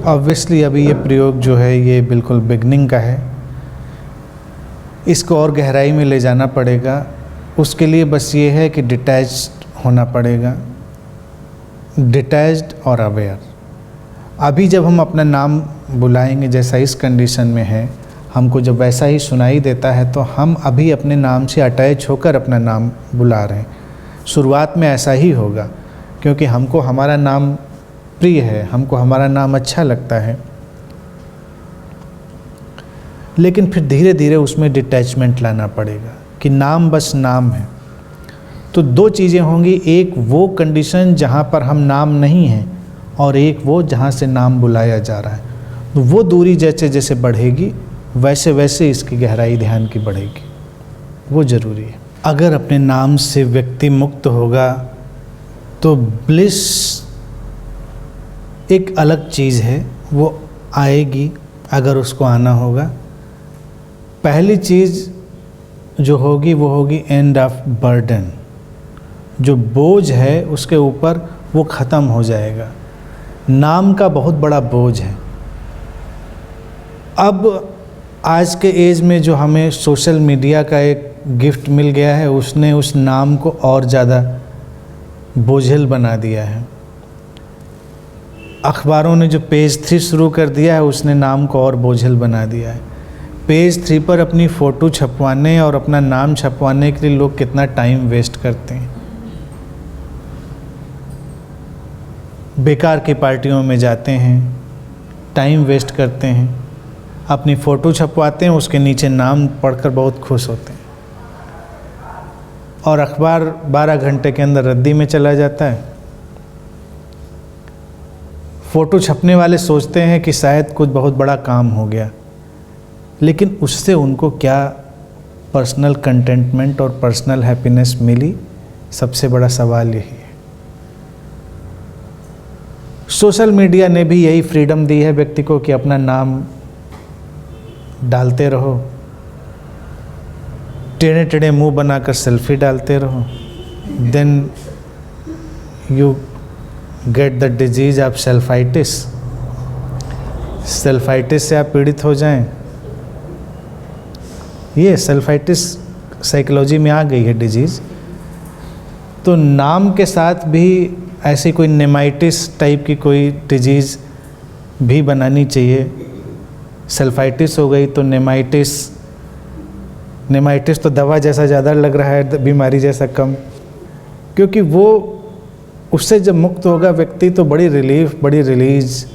Obviously अभी ये प्रयोग जो है ये बिल्कुल बिगनिंग का है, इसको और गहराई में ले जाना पड़ेगा। उसके लिए बस ये है कि डिटैच्ड होना पड़ेगा, डिटैच्ड और अवेयर। अभी जब हम अपना नाम बुलाएंगे, जैसा इस कंडीशन में है, हमको जब वैसा ही सुनाई देता है तो हम अभी अपने नाम से अटैच होकर अपना नाम बुला रहे हैं। शुरुआत में ऐसा ही होगा क्योंकि हमको हमारा नाम प्रिय है, हमको हमारा नाम अच्छा लगता है, लेकिन फिर धीरे धीरे उसमें डिटैचमेंट लाना पड़ेगा कि नाम बस नाम है। तो दो चीज़ें होंगी, एक वो कंडीशन जहाँ पर हम नाम नहीं हैं और एक वो जहाँ से नाम बुलाया जा रहा है। तो वो दूरी जैसे जैसे बढ़ेगी वैसे वैसे इसकी गहराई ध्यान की बढ़ेगी, वो ज़रूरी है। अगर अपने नाम से व्यक्ति मुक्त होगा तो ब्लिस एक अलग चीज़ है, वो आएगी अगर उसको आना होगा। पहली चीज़ जो होगी वो होगी एंड ऑफ बर्डन। जो बोझ है उसके ऊपर वो ख़त्म हो जाएगा। नाम का बहुत बड़ा बोझ है। अब आज के एज में जो हमें सोशल मीडिया का एक गिफ्ट मिल गया है, उसने उस नाम को और ज़्यादा बोझिल बना दिया है। अखबारों ने जो पेज 3 शुरू कर दिया है उसने नाम को और बोझिल बना दिया है। पेज 3 पर अपनी फ़ोटो छपवाने और अपना नाम छपवाने के लिए लोग कितना टाइम वेस्ट करते हैं। बेकार की पार्टियों में जाते हैं, टाइम वेस्ट करते हैं, अपनी फ़ोटो छपवाते हैं, उसके नीचे नाम पढ़कर बहुत खुश होते हैं और अखबार 12 घंटे के अंदर रद्दी में चला जाता है। फ़ोटो छपने वाले सोचते हैं कि शायद कुछ बहुत बड़ा काम हो गया, लेकिन उससे उनको क्या पर्सनल कंटेंटमेंट और पर्सनल हैप्पीनेस मिली? सबसे बड़ा सवाल यही है। सोशल मीडिया ने भी यही फ्रीडम दी है व्यक्ति को कि अपना नाम डालते रहो, टेढ़े टेढ़े मुंह बनाकर सेल्फी डालते रहो, then you get the disease of selfitis. Selfitis से आप पीड़ित हो जाएं। ये सेल्फाइटिस साइकोलॉजी में आ गई है डिजीज़। तो नाम के साथ भी ऐसी कोई नेमाइटिस टाइप की कोई डिजीज़ भी बनानी चाहिए। सेल्फाइटिस हो गई तो नेमाइटिस तो दवा जैसा ज़्यादा लग रहा है, बीमारी जैसा कम, क्योंकि वो उससे जब मुक्त होगा व्यक्ति तो बड़ी रिलीफ, बड़ी रिलीज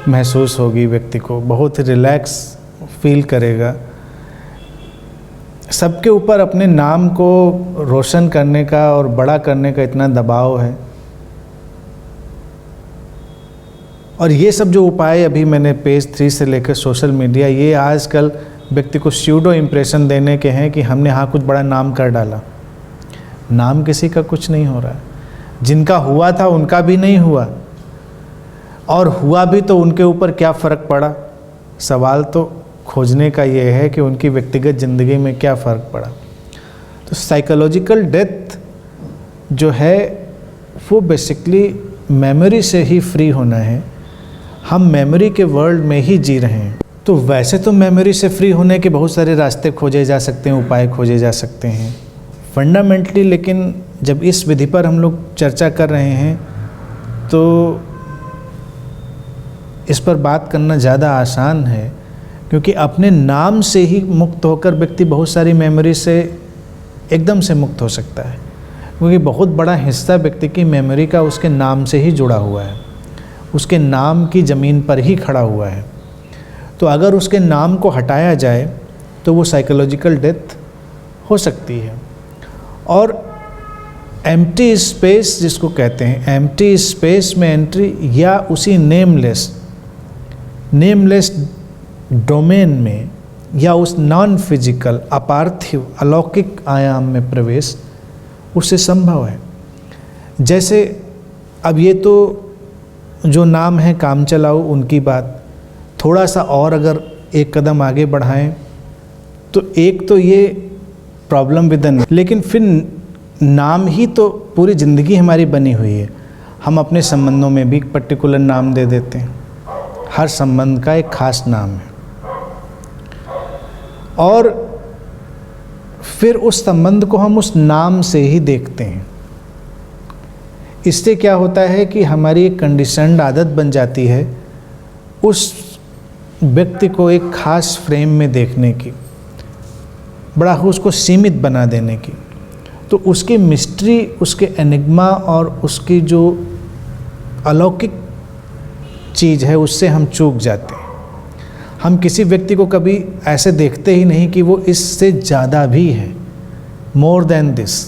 महसूस होगी व्यक्ति को, बहुत रिलैक्स फील करेगा। सबके ऊपर अपने नाम को रोशन करने का और बड़ा करने का इतना दबाव है, और ये सब जो उपाय अभी मैंने पेज 3 से लेकर सोशल मीडिया, ये आजकल व्यक्ति को स्यूडो इम्प्रेशन देने के हैं कि हमने हाँ कुछ बड़ा नाम कर डाला। नाम किसी का कुछ नहीं हो रहा है। जिनका हुआ था उनका भी नहीं हुआ, और हुआ भी तो उनके ऊपर क्या फ़र्क पड़ा? सवाल तो खोजने का ये है कि उनकी व्यक्तिगत ज़िंदगी में क्या फ़र्क पड़ा। तो साइकोलॉजिकल डेथ जो है वो बेसिकली मेमोरी से ही फ्री होना है। हम मेमोरी के वर्ल्ड में ही जी रहे हैं। तो वैसे तो मेमोरी से फ्री होने के बहुत सारे रास्ते खोजे जा सकते हैं, उपाय खोजे जा सकते हैं फंडामेंटली, लेकिन जब इस विधि पर हम लोग चर्चा कर रहे हैं तो इस पर बात करना ज़्यादा आसान है, क्योंकि अपने नाम से ही मुक्त होकर व्यक्ति बहुत सारी मेमोरी से एकदम से मुक्त हो सकता है, क्योंकि बहुत बड़ा हिस्सा व्यक्ति की मेमोरी का उसके नाम से ही जुड़ा हुआ है, उसके नाम की ज़मीन पर ही खड़ा हुआ है। तो अगर उसके नाम को हटाया जाए तो वो साइकोलॉजिकल डेथ हो सकती है। और एम्प्टी स्पेस जिसको कहते हैं, एम्प्टी स्पेस में एंट्री या उसी नेमलेस डोमेन में या उस नॉन फिजिकल अपार्थिव अलौकिक आयाम में प्रवेश उससे संभव है। जैसे अब ये तो जो नाम है काम चलाओ उनकी बात, थोड़ा सा और अगर एक कदम आगे बढ़ाएं तो एक तो ये प्रॉब्लम विदन, लेकिन फिर नाम ही तो पूरी ज़िंदगी हमारी बनी हुई है। हम अपने संबंधों में भी एक पर्टिकुलर नाम दे देते हैं। हर संबंध का एक खास नाम है और फिर उस संबंध को हम उस नाम से ही देखते हैं। इससे क्या होता है कि हमारी एक कंडीशन्ड आदत बन जाती है उस व्यक्ति को एक खास फ्रेम में देखने की, बड़ा उसको सीमित बना देने की। तो उसकी मिस्ट्री, उसके एनिग्मा और उसकी जो अलौकिक चीज़ है उससे हम चूक जाते हैं। हम किसी व्यक्ति को कभी ऐसे देखते ही नहीं कि वो इससे ज़्यादा भी है, मोर देन दिस।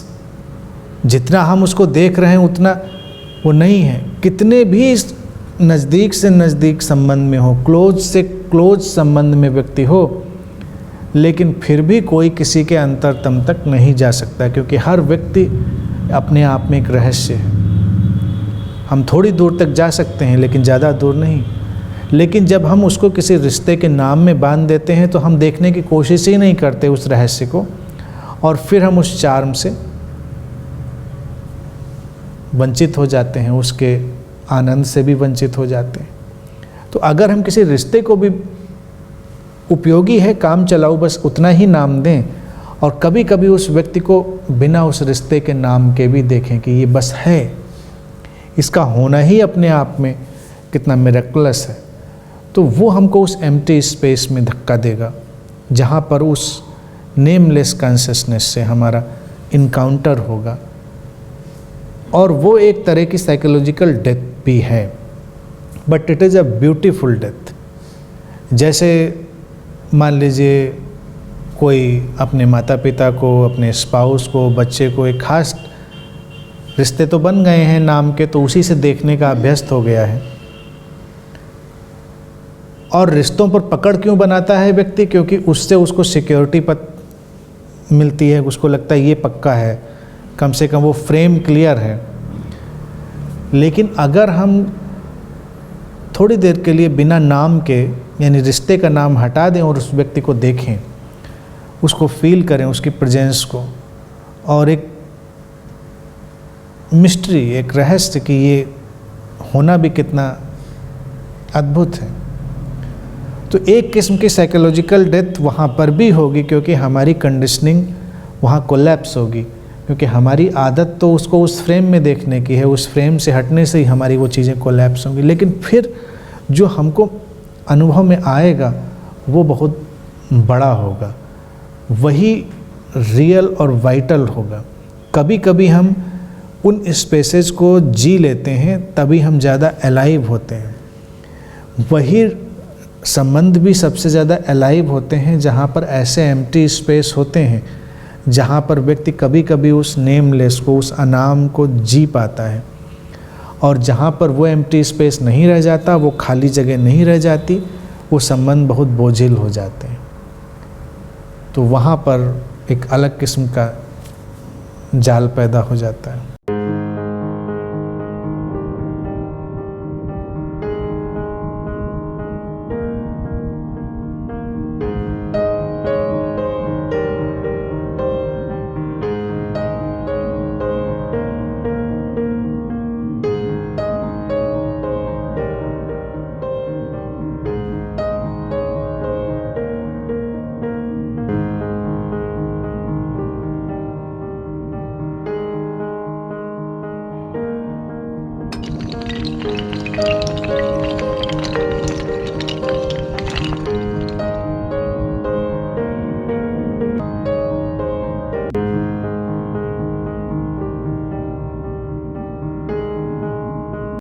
जितना हम उसको देख रहे हैं उतना वो नहीं है। कितने भी नज़दीक से नज़दीक संबंध में हो, क्लोज से क्लोज संबंध में व्यक्ति हो, लेकिन फिर भी कोई किसी के अंतरतम तक नहीं जा सकता, क्योंकि हर व्यक्ति अपने आप में एक रहस्य है। हम थोड़ी दूर तक जा सकते हैं लेकिन ज़्यादा दूर नहीं। लेकिन जब हम उसको किसी रिश्ते के नाम में बांध देते हैं तो हम देखने की कोशिश ही नहीं करते उस रहस्य को, और फिर हम उस चार्म से वंचित हो जाते हैं, उसके आनंद से भी वंचित हो जाते हैं। तो अगर हम किसी रिश्ते को भी उपयोगी है, काम चलाओ, बस उतना ही नाम दें, और कभी कभी उस व्यक्ति को बिना उस रिश्ते के नाम के भी देखें कि ये बस है, इसका होना ही अपने आप में कितना मिरेकलस है, तो वो हमको उस एम्प्टी स्पेस में धक्का देगा जहाँ पर उस नेमलेस कॉन्शियसनेस से हमारा इनकाउंटर होगा। और वो एक तरह की साइकोलॉजिकल डेथ भी है, but it is a beautiful death. जैसे मान लीजिए कोई अपने माता पिता को, अपने स्पाउस को, बच्चे को एक खास रिश्ते तो बन गए हैं नाम के, तो उसी से देखने का अभ्यस्त हो गया है। और रिश्तों पर पकड़ क्यों बनाता है व्यक्ति? क्योंकि उससे उसको सिक्योरिटी मिलती है, उसको लगता है ये पक्का है, कम से कम वो फ्रेम क्लियर है। लेकिन अगर हम थोड़ी देर के लिए बिना नाम के, यानी रिश्ते का नाम हटा दें और उस व्यक्ति को देखें, उसको फील करें, उसकी प्रेजेंस को, और एक मिस्ट्री, एक रहस्य कि ये होना भी कितना अद्भुत है, तो एक किस्म की साइकोलॉजिकल डेथ वहाँ पर भी होगी, क्योंकि हमारी कंडीशनिंग वहाँ कोलैप्स होगी। क्योंकि हमारी आदत तो उसको उस फ्रेम में देखने की है, उस फ्रेम से हटने से ही हमारी वो चीज़ें कोलैप्स होंगी। लेकिन फिर जो हमको अनुभव में आएगा वो बहुत बड़ा होगा, वही रियल और वाइटल होगा। कभी कभी हम उन स्पेसेस को जी लेते हैं, तभी हम ज़्यादा अलाइव होते हैं। वही संबंध भी सबसे ज़्यादा अलाइव होते हैं जहाँ पर ऐसे एम्प्टी स्पेस होते हैं, जहाँ पर व्यक्ति कभी कभी उस नेमलेस को, उस अनाम को जी पाता है। और जहाँ पर वो एम्प्टी स्पेस नहीं रह जाता, वो खाली जगह नहीं रह जाती, वो संबंध बहुत बोझिल हो जाते हैं। तो वहाँ पर एक अलग किस्म का जाल पैदा हो जाता है।